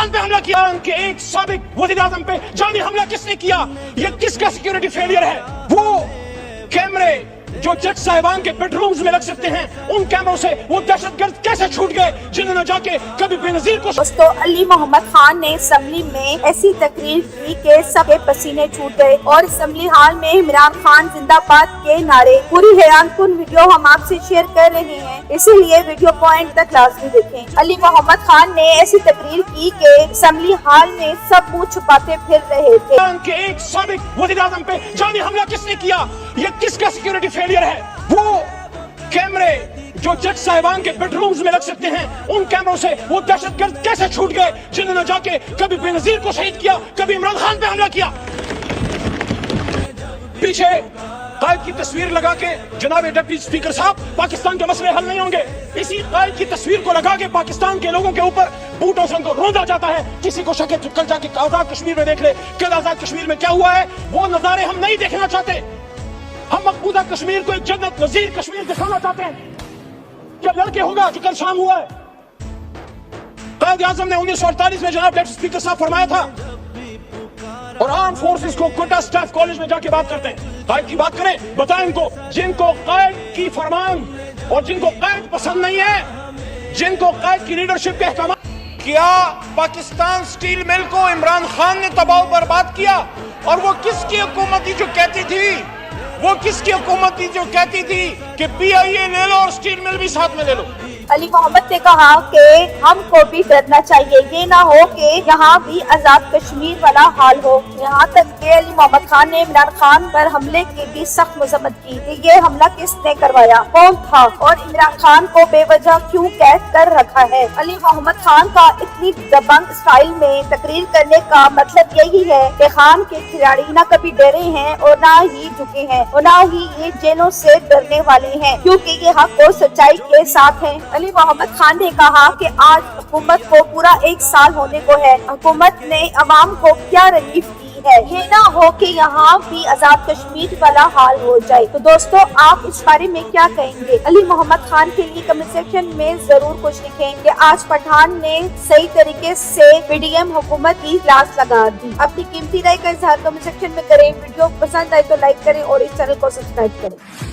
खान पे हमला किया, उनके एक साबिक वज़ीर आज़म पे जानी हमला किसने किया? ये किसका सिक्योरिटी फेलियर है? वो कैमरे जो जज साहिबान के बेडरूम्स में लग सकते हैं, उन कैमरों से वो दहशतगर्द कैसे छूट गए जिन्होंने जाके कभी बेनजीर को। दोस्तों, अली मोहम्मद खान ने असेंबली में ऐसी तकरीर की कि सबके पसीने छूट गए और असेंबली हॉल में इमरान खान जिंदाबाद के नारे। पूरी हैरानकुन वीडियो हम आपसे शेयर कर रहे हैं, इसीलिए वीडियो पॉइंट तक लाजमी देखें। अली मोहम्मद खान ने ऐसी तकरीर की कि असेंबली हॉल में सब मुंह छुपाते फिर रहे थे। उनके एक साबिक वज़ीर आज़म पे जानी हमला किसने किया? ये किसका सिक्योरिटी फेलियर है? वो कैमरे जो जज साहिबान के बेडरूम्स में लग सकते हैं, उन कैमरों से वो दहशतगर्द कैसे छूट गए जिन्होंने जाके कभी बेनजीर को शहीद किया, कभी इमरान खान पे हमला किया। पीछे कायद की तस्वीर लगा के जनाब डिप्टी स्पीकर साहब, पाकिस्तान के मसले हल नहीं होंगे। इसी कायद की तस्वीर को लगा के पाकिस्तान के लोगों के ऊपर बूटों से उनको रोंदा जाता है। किसी को शक है तो कल जाके आजाद कश्मीर में देख ले, कल आजाद कश्मीर में क्या हुआ है। वो नजारे हम नहीं देखना चाहते। हम मकबूजा कश्मीर को एक जन्नत नजीर कश्मीर दिखाना चाहते हैं। क्या लड़के होगा जो कल शाम हुआ है? कायद आज़म ने 1948 में जनाब डिप्टी स्पीकर साहब फरमाया था, और आर्म फोर्सेस को कोटा स्टाफ कॉलेज में जाके बात करते हैं। कायद की बात करें, बताएं इनको, जिनको कायद की फरमान और जिनको कायद पसंद नहीं है, जिनको कायद की लीडरशिप के अहकाम। क्या पाकिस्तान स्टील मिल को इमरान खान ने तबाह बर्बाद किया? और वो किसकी हुकूमत थी जो कहती थी, वो किसकी हुकूमत थी जो कहती थी कि PIA ले लो और स्टील मिल भी साथ में ले लो? अली मोहम्मद ने कहा कि हमको भी डरना चाहिए, ये ना हो कि यहाँ भी आजाद कश्मीर वाला हाल हो। यहाँ तक कि अली मोहम्मद खान ने इमरान खान पर हमले की भी सख्त मजम्मत की कि ये हमला किसने करवाया, कौन था और इमरान खान को बेवजह क्यों कैद कर रखा है। अली मोहम्मद खान का इतनी दबंग स्टाइल में तकरीर करने का मतलब यही है कि खान के खिलाड़ी न कभी डरे हैं और न ही झुके हैं और न ही ये जेलों से डरने वाले हैं, क्योंकि ये हक और सच्चाई के साथ हैं। अली मोहम्मद खान ने कहा कि आज हुकूमत को पूरा 1 साल होने को है। हुकूमत ने अवाम को क्या रिलीफ दी है, ये ना हो कि यहाँ भी आजाद कश्मीर वाला हाल हो जाए। तो दोस्तों, आप इस बारे में क्या कहेंगे? अली मोहम्मद खान के लिए कमेंट सेक्शन में जरूर कुछ लिखें कि आज पठान ने सही तरीके से PDM हुकूमत की लाश लगा दी। अपनी कीमती राय का इजहार कमेंट सेक्शन में करें। वीडियो पसंद आए तो लाइक करें और इस चैनल को सब्सक्राइब करें।